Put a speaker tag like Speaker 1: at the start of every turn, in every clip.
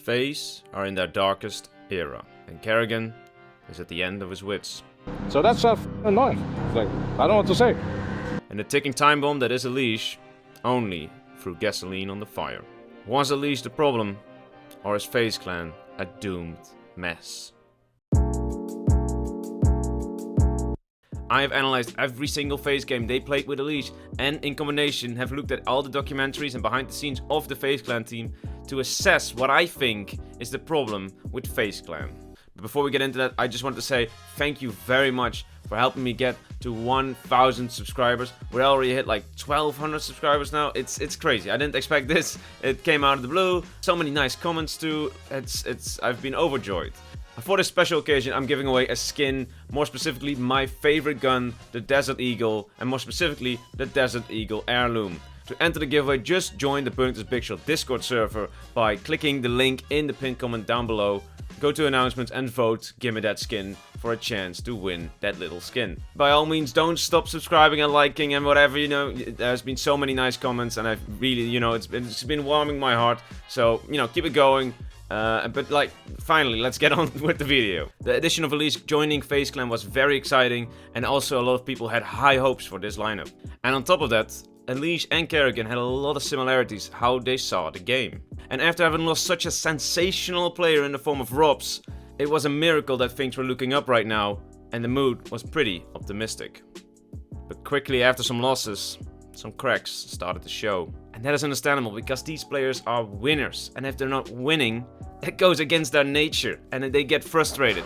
Speaker 1: FaZe are in their darkest era, and Karrigan is at the end of his wits.
Speaker 2: So that's annoying. Like, I don't know what to say.
Speaker 1: And the ticking time bomb that is EliGE only threw gasoline on the fire. Was EliGE the problem, or is FaZe clan a doomed mess? I have analyzed every single FaZe game they played with EliGE, and in combination have looked at all the documentaries and behind the scenes of the FaZe clan team to assess what I think is the problem with FaZe clan. But before we get into that, I just wanted to say thank you very much for helping me get to 1,000 subscribers. We're already hit like 1,200 subscribers now. It's crazy. I didn't expect this. It came out of the blue. So many nice comments too. I've been overjoyed. For this special occasion, I'm giving away a skin, more specifically my favorite gun, the Desert Eagle, and more specifically the Desert Eagle Heirloom. To enter the giveaway, just join the Burnt Big Shot Discord server by clicking the link in the pinned comment down below. Go to announcements and vote, give me that skin for a chance to win that little skin. By all means, don't stop subscribing and liking and whatever, you know. There's been so many nice comments and I've really, you know, it's been warming my heart. So, you know, keep it going. But like, finally, let's get on with the video. The addition of EliGE joining FaZe clan was very exciting, and also a lot of people had high hopes for this lineup. And on top of that, EliGE and Karrigan had a lot of similarities how they saw the game. And after having lost such a sensational player in the form of Robs, it was a miracle that things were looking up right now, and the mood was pretty optimistic. But quickly after some losses, some cracks started to show. And that is understandable because these players are winners, and if they're not winning, it goes against their nature and they get frustrated.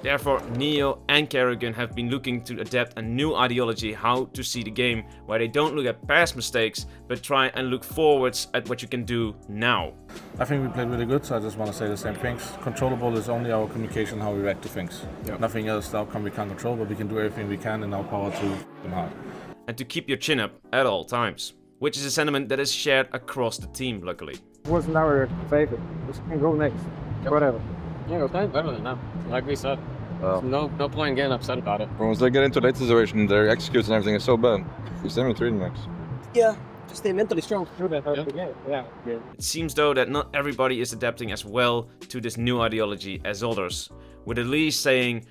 Speaker 1: Therefore, Neo and Karrigan have been looking to adapt a new ideology how to see the game, where they don't look at past mistakes, but try and look forwards at what you can do now.
Speaker 2: I think we played really good, so I just want to say the same things. Controllable is only our communication, how we react to things. Yep. Nothing else, the outcome we can't control, but we can do everything we can in our power to them hard.
Speaker 1: And to keep your chin up at all times, which is a sentiment that is shared across the team, luckily.
Speaker 3: It wasn't our favorite. We can go next. Yep. Whatever.
Speaker 4: Yeah, we're playing better than them. Like we said. No point getting upset about it.
Speaker 5: Once they get into that situation, their execution and everything is so bad. You stay with 3 max.
Speaker 3: Yeah, just stay mentally strong.
Speaker 4: Yeah.
Speaker 1: It seems though that not everybody is adapting as well to this new ideology as others, with EliGE saying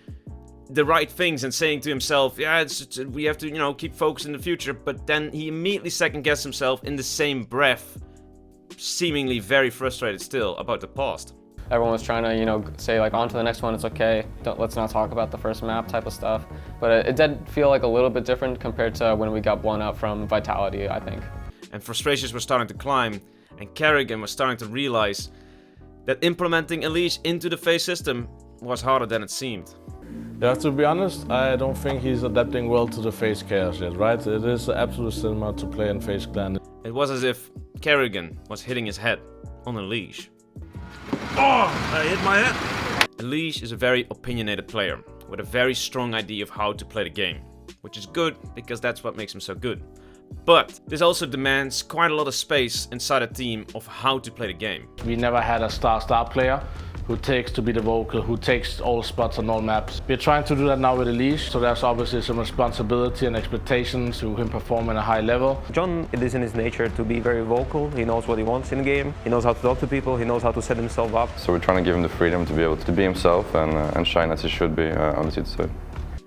Speaker 1: the right things and saying to himself, yeah, we have to, you know, keep focused in the future, but then he immediately second-guessed himself in the same breath, seemingly very frustrated still about the past.
Speaker 4: Everyone was trying to, you know, say like on to the next one, it's okay, let's not talk about the first map type of stuff. But it did feel like a little bit different compared to when we got blown out from Vitality, I think.
Speaker 1: And frustrations were starting to climb, and Karrigan was starting to realize that implementing EliGE into the FaZe system was harder than it seemed.
Speaker 2: Yeah, to be honest, I don't think he's adapting well to the FaZe chaos yet, right? It is absolute cinema to play in FaZe clan.
Speaker 1: It was as if Karrigan was hitting his head on EliGE.
Speaker 6: Oh, I hit my head.
Speaker 1: EliGE is a very opinionated player with a very strong idea of how to play the game, which is good because that's what makes him so good. But this also demands quite a lot of space inside a team of how to play the game.
Speaker 7: We never had a star player who takes to be the vocal, who takes all spots on all maps. We're trying to do that now with EliGE, so there's obviously some responsibility and expectations to him perform at a high level.
Speaker 8: John, it is in his nature to be very vocal. He knows what he wants in the game. He knows how to talk to people. He knows how to set himself up.
Speaker 5: So we're trying to give him the freedom to be able to be himself and shine as he should be on the seat side.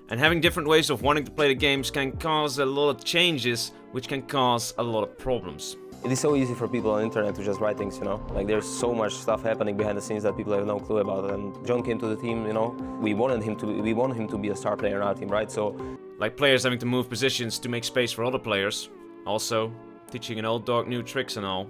Speaker 1: And having different ways of wanting to play the games can cause a lot of changes, which can cause a lot of problems.
Speaker 8: It is so easy for people on the internet to just write things, you know? Like there's so much stuff happening behind the scenes that people have no clue about. And John came to the team, you know, we wanted him to be a star player in our team, right? So,
Speaker 1: like players having to move positions to make space for other players. Also, teaching an old dog new tricks and all.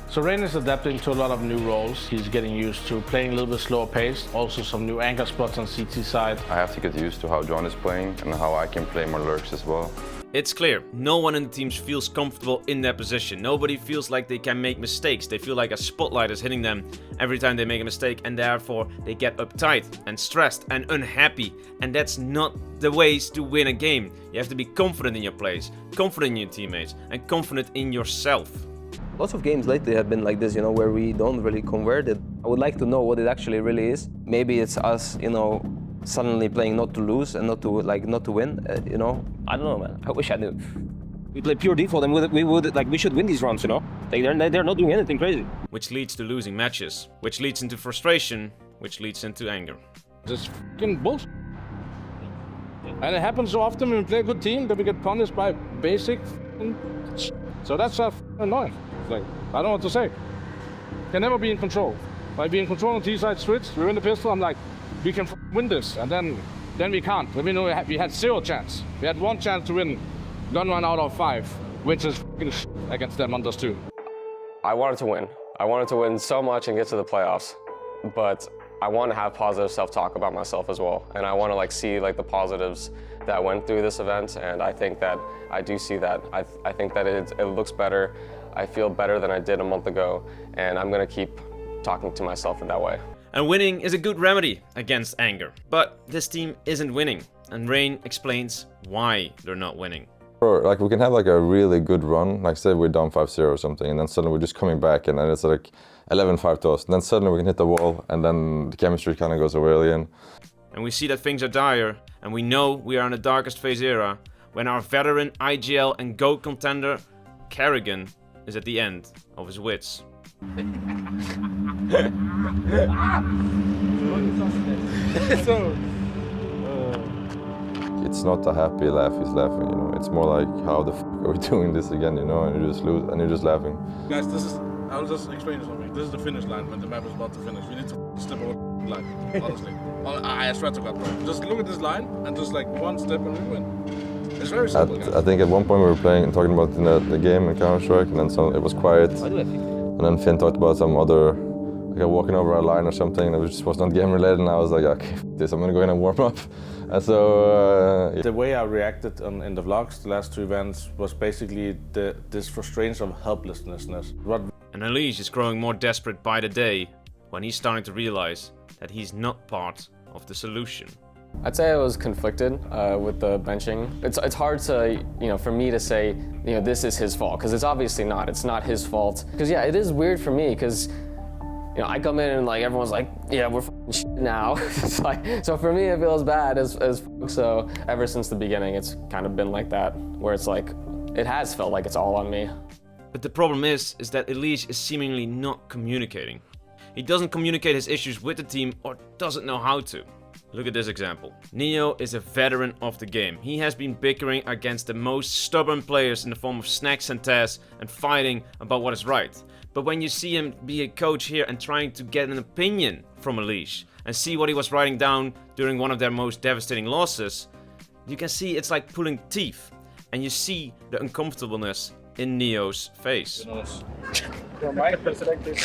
Speaker 7: So Rain is adapting to a lot of new roles. He's getting used to playing a little bit slower paced. Also some new anchor spots on CT side.
Speaker 5: I have to get used to how John is playing and how I can play more lurks as well.
Speaker 1: It's clear, no one in the team feels comfortable in their position. Nobody feels like they can make mistakes. They feel like a spotlight is hitting them every time they make a mistake, and therefore they get uptight and stressed and unhappy. And that's not the ways to win a game. You have to be confident in your plays, confident in your teammates, and confident in yourself.
Speaker 8: Lots of games lately have been like this, you know, where we don't really convert it. I would like to know what it actually really is. Maybe it's us, you know, suddenly playing not to lose and not to win, you know. I don't know, man. I wish I knew. we play pure default, and we should win these rounds, you know. Like they're not doing anything crazy.
Speaker 1: Which leads to losing matches, which leads into frustration, which leads into anger.
Speaker 7: Just fucking bullshit. And it happens so often when we play a good team that we get punished by basic shit. So that's annoying. Like, I don't know what to say. Can never be in control. By being in control on T-side switch, we win the pistol, I'm like, we can win this, and then we can't. We know we had 0 chance. We had 1 chance to win gun run out of 5, which is fucking shit against them on those 2.
Speaker 4: I wanted to win. I wanted to win so much and get to the playoffs, but I want to have positive self-talk about myself as well, and I want to like see like the positives that went through this event, and I think that I do see that. I think that it looks better. I feel better than I did a month ago, and I'm gonna keep talking to myself in that way.
Speaker 1: And winning is a good remedy against anger. But this team isn't winning, and Rain explains why they're not winning.
Speaker 5: Like we can have like a really good run, like say we're down 5-0 or something, and then suddenly we're just coming back, and then it's like 11-5 to us. And then suddenly we can hit the wall, and then the chemistry kind of goes away again.
Speaker 1: And we see that things are dire, and we know we are in the darkest FaZe era, when our veteran IGL and GOAT contender, Karrigan, is at the end of his wits.
Speaker 5: It's not a happy laugh he's laughing, you know. It's more like, how the f are we doing this again, you know? And you just lose, and you're just laughing.
Speaker 2: Guys, I'll just explain something. This is the finish line when the map is about to finish. We need to step over the line, honestly. I swear to God, bro. Just look at this line and just like 1 step and we win. It's very simple, guys.
Speaker 5: I think at one point we were talking about the game in Counter-Strike, and then it was quiet. And then Finn talked about some other, like walking over a line or something, and it just was not game related, and I was like, okay, f this, I'm gonna go in and warm up. And so...
Speaker 2: The way I reacted in the vlogs, the last 2 events, was basically this frustration of helplessness.
Speaker 1: And EliGE is growing more desperate by the day, when he's starting to realize that he's not part of the solution.
Speaker 4: I'd say I was conflicted with the benching. It's hard to, for me to say, this is his fault, because it's obviously not. It's not his fault. Because yeah, it is weird for me, because I come in and like everyone's like, yeah, we're f***ing shit now. It's like, so for me it feels bad as fuck. So ever since the beginning, it's kind of been like that, where it's like, it has felt like it's all on me.
Speaker 1: But the problem is that EliGE is seemingly not communicating. He doesn't communicate his issues with the team, or doesn't know how to. Look at this example. Neo is a veteran of the game. He has been bickering against the most stubborn players in the form of Snacks and Taz and fighting about what is right. But when you see him be a coach here and trying to get an opinion from EliGE and see what he was writing down during one of their most devastating losses, you can see it's like pulling teeth, and you see the uncomfortableness in Neo's face.
Speaker 3: From my perspective,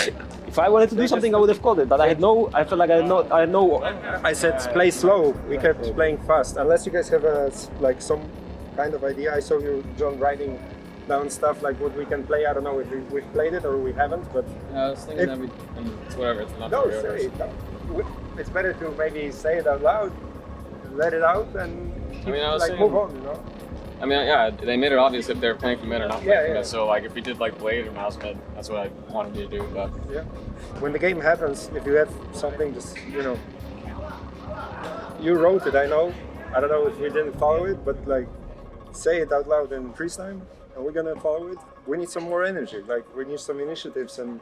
Speaker 8: If I wanted to do something, I would have called it, but I felt like I had no.
Speaker 3: I said play slow. We kept playing fast. Unless you guys have some kind of idea. I saw you, John, writing down stuff like what we can play. I don't know if we've played it or we haven't, but
Speaker 4: I was thinking that it's whatever. It's not.
Speaker 3: No, say it. It's better to maybe say it out loud, let it out, and move on.
Speaker 4: I mean, yeah, they made it obvious if they're playing for mid or not playing for mid. So like, if we did like Blade or mouse mid, that's what I wanted you to do. But
Speaker 3: yeah, when the game happens, if you have something, just you wrote it. I know. I don't know if we didn't follow it, but like, say it out loud in freeze time, and we're gonna follow it. We need some more energy. Like, we need some initiatives and.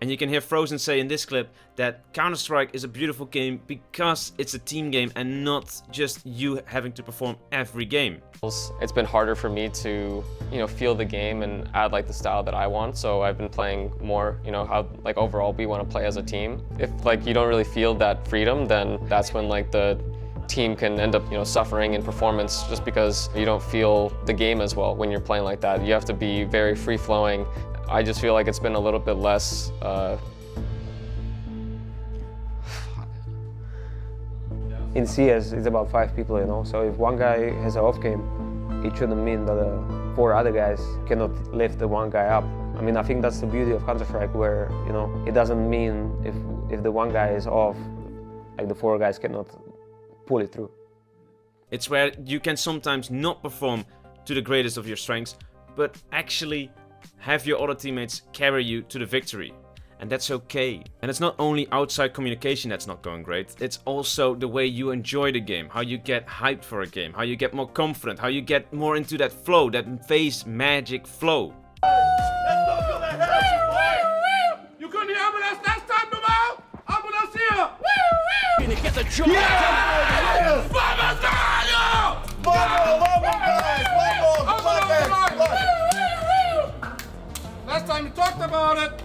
Speaker 1: And you can hear Frozen say in this clip that Counter-Strike is a beautiful game because it's a team game and not just you having to perform every game.
Speaker 4: It's been harder for me to, feel the game and add like the style that I want. So I've been playing more, how like overall we want to play as a team. If like you don't really feel that freedom, then that's when like the team can end up, suffering in performance just because you don't feel the game as well when you're playing like that. You have to be very free-flowing. I just feel like it's been a little bit less
Speaker 8: In CS, it's about 5 people, so if one guy has an off game, it shouldn't mean that 4 other guys cannot lift the one guy up. I mean, I think that's the beauty of Counter-Strike, where, it doesn't mean if the one guy is off, like the 4 guys cannot pull it through.
Speaker 1: It's where you can sometimes not perform to the greatest of your strengths, but actually have your other teammates carry you to the victory. and that's okay. And it's not only outside communication that's not going great, it's also the way you enjoy the game, how you get hyped for a game, how you get more confident, how you get more into that flow, that FaZe magic flow.
Speaker 2: You couldn't hear ambulance last time, Duval? Ambulance here!
Speaker 9: Get the job!
Speaker 2: Yeah! Vamos, caralho! Last time you talked about it.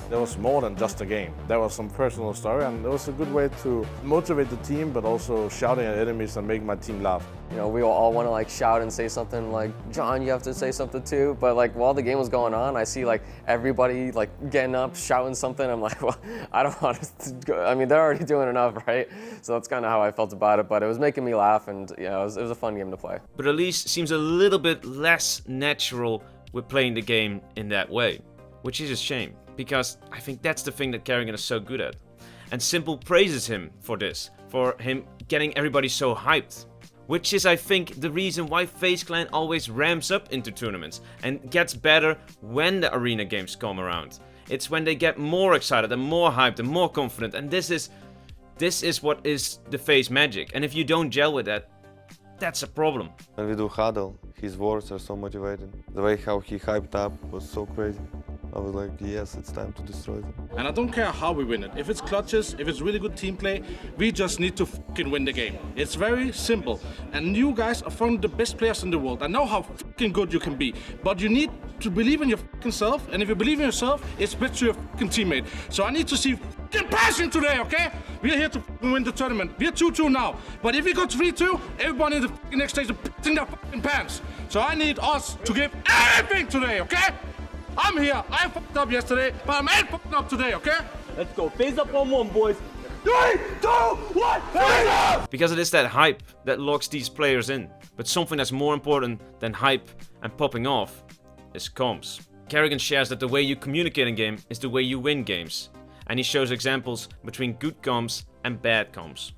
Speaker 7: There was more than just a game. There was some personal story, and it was a good way to motivate the team, but also shouting at enemies and make my team laugh.
Speaker 4: You know, we all want to like shout and say something like, John, you have to say something too. But like while the game was going on, I see like everybody like getting up, shouting something. I'm like, well, I don't want to go. I mean, they're already doing enough, right? So that's kind of how I felt about it. But it was making me laugh, and you know, it was a fun game to play.
Speaker 1: But EliGE seems a little bit less natural with playing the game in that way, which is a shame, because I think that's the thing that Karrigan is so good at. And Simple praises him for this, for him getting everybody so hyped. Which is, I think, the reason why FaZe Clan always ramps up into tournaments and gets better when the arena games come around. It's when they get more excited and more hyped and more confident, and this is what is the FaZe magic. And if you don't gel with that, that's a problem.
Speaker 10: When we do huddle, his words are so motivating. The way how he hyped up was so crazy. I was like, yes, it's time to destroy them.
Speaker 2: And I don't care how we win it. If it's clutches, if it's really good team play, we just need to fucking win the game. It's very simple. And you guys are one of the best players in the world. I know how fucking good you can be, but you need to believe in your fucking self. And if you believe in yourself, it splits to your fucking teammate. So I need to see fucking passion today, okay? We are here to fucking win the tournament. We are 2-2 now. But if we go 3-2, everybody in the fucking next stage is pissing their fucking pants. So I need us to give everything today, okay? I'm here. I fucked up yesterday, but I'm ain't fucked up today, okay?
Speaker 9: Let's go. FaZe up on one, boys.
Speaker 2: 3, 2, 1, FaZe up!
Speaker 1: Because it is that hype that locks these players in. But something that's more important than hype and popping off is comms. Karrigan shares that the way you communicate in game is the way you win games. And he shows examples between good comms and bad comms.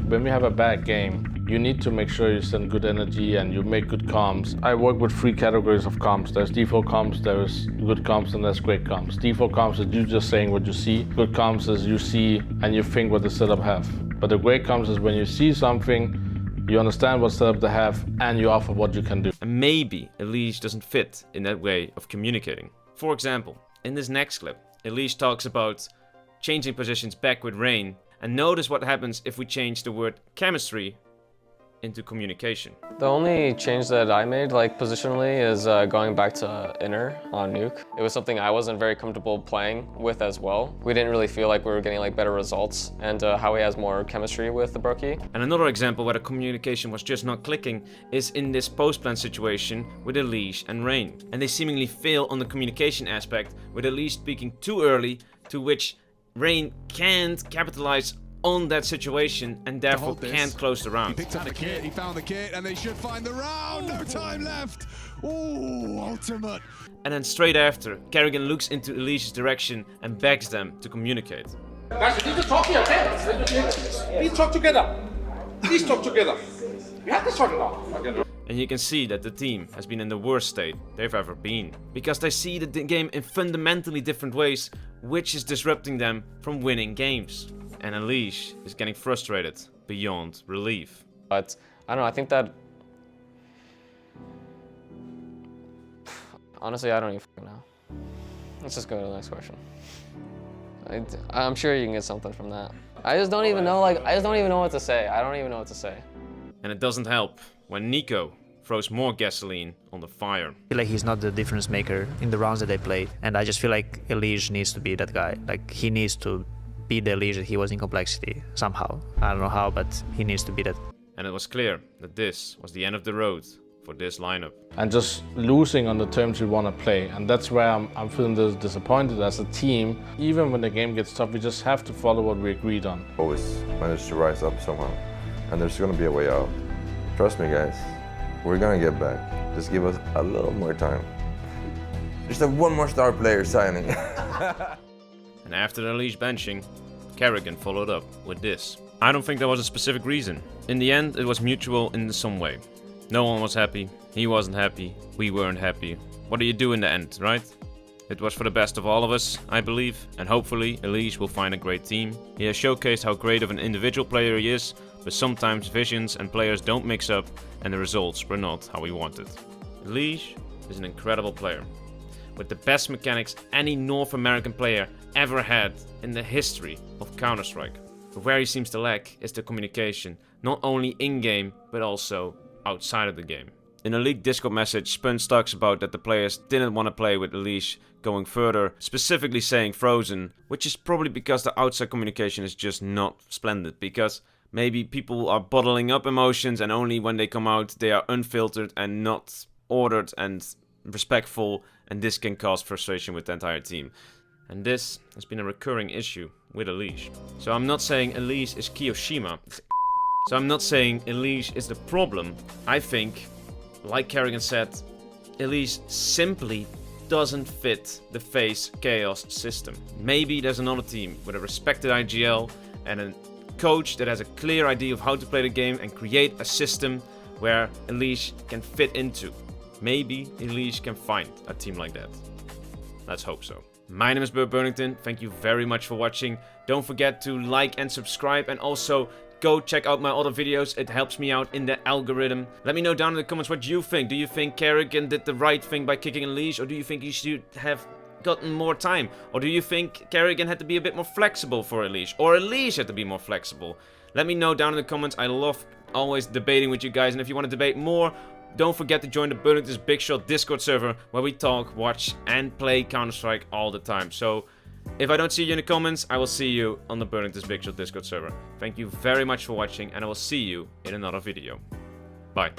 Speaker 7: When we have a bad game, you need to make sure you send good energy and you make good comms. I work with 3 categories of comms. There's default comms, there's good comms, and there's great comms. Default comms is you just saying what you see. Good comms is you see and you think what the setup have. But the great comms is when you see something, you understand what setup they have, and you offer what you can do.
Speaker 1: And maybe EliGE doesn't fit in that way of communicating. For example, in this next clip, EliGE talks about changing positions back with Rain. And notice what happens if we change the word chemistry into communication.
Speaker 4: The only change that I made, like positionally, is going back to inner on nuke. It was something I wasn't very comfortable playing with as well. We didn't really feel like we were getting like better results, and how he has more chemistry with the Broky.
Speaker 1: And another example where the communication was just not clicking is in this post-plan situation with EliGE and Rain. And they seemingly fail on the communication aspect, with EliGE speaking too early, to which Rain can't capitalize on that situation and therefore can't close the round.
Speaker 11: He picked up the kit, he found the kit, and they should find the round. No time left. Ooh, ultimate.
Speaker 1: And then straight after, Karrigan looks into EliGE's direction and begs them to communicate.
Speaker 2: Guys, we need to talk here, okay? Please talk together. Please talk together. We have to talk now.
Speaker 1: And you can see that the team has been in the worst state they've ever been. Because they see the game in fundamentally different ways, which is disrupting them from winning games. And EliGE is getting frustrated beyond relief.
Speaker 4: But I don't know, I think that... Honestly, I don't even know. Let's just go to the next question. I'm sure you can get something from that. I just don't even know, like, I just don't even know what to say. I don't even know what to say.
Speaker 1: And it doesn't help when Nico throws more gasoline on the fire.
Speaker 12: I feel like he's not the difference maker in the rounds that they played, and I just feel like EliGE needs to be that guy. Like, he needs to be the EliGE that he was in Complexity somehow. I don't know how, but he needs to be that.
Speaker 1: And it was clear that this was the end of the road for this lineup.
Speaker 7: And just losing on the terms we want to play, and that's where I'm feeling disappointed as a team. Even when the game gets tough, we just have to follow what we agreed on.
Speaker 5: Always manage to rise up somehow, and there's going to be a way out. Trust me, guys, we're going to get back. Just give us a little more time. Just have one more star player signing.
Speaker 1: And after the EliGE benching, Karrigan followed up with this. I don't think there was a specific reason. In the end, it was mutual in some way. No one was happy, he wasn't happy, we weren't happy. What do you do in the end, right? It was for the best of all of us, I believe, and hopefully EliGE will find a great team. He has showcased how great of an individual player he is, but sometimes visions and players don't mix up and the results were not how we wanted. EliGE is an incredible player, with the best mechanics any North American player ever had in the history of Counter-Strike. But where he seems to lack is the communication, not only in-game, but also outside of the game. In a leaked Discord message, Spuns talks about that the players didn't want to play with EliGE going further, specifically saying Frozen, which is probably because the outside communication is just not splendid, because maybe people are bottling up emotions and only when they come out they are unfiltered and not ordered and respectful, and this can cause frustration with the entire team. And this has been a recurring issue with EliGE. So I'm not saying EliGE is Kiyoshima. So I'm not saying EliGE is the problem. I think, like Karrigan said, EliGE simply doesn't fit the FaZe Chaos system. Maybe there's another team with a respected IGL and a coach that has a clear idea of how to play the game and create a system where EliGE can fit into. Maybe EliGE can find a team like that. Let's hope so. My name is Burt Burlington. Thank you very much for watching. Don't forget to like and subscribe, and also go check out my other videos. It helps me out in the algorithm. Let me know down in the comments what you think. Do you think Karrigan did the right thing by kicking EliGE, or do you think he should have gotten more time? Or do you think Karrigan had to be a bit more flexible for EliGE, or EliGE had to be more flexible? Let me know down in the comments. I love always debating with you guys, and if you want to debate more, don't forget to join the Burlington's Big Shot Discord server, where we talk, watch, and play Counter-Strike all the time. So, if I don't see you in the comments, I will see you on the Burlington's Big Shot Discord server. Thank you very much for watching, and I will see you in another video. Bye.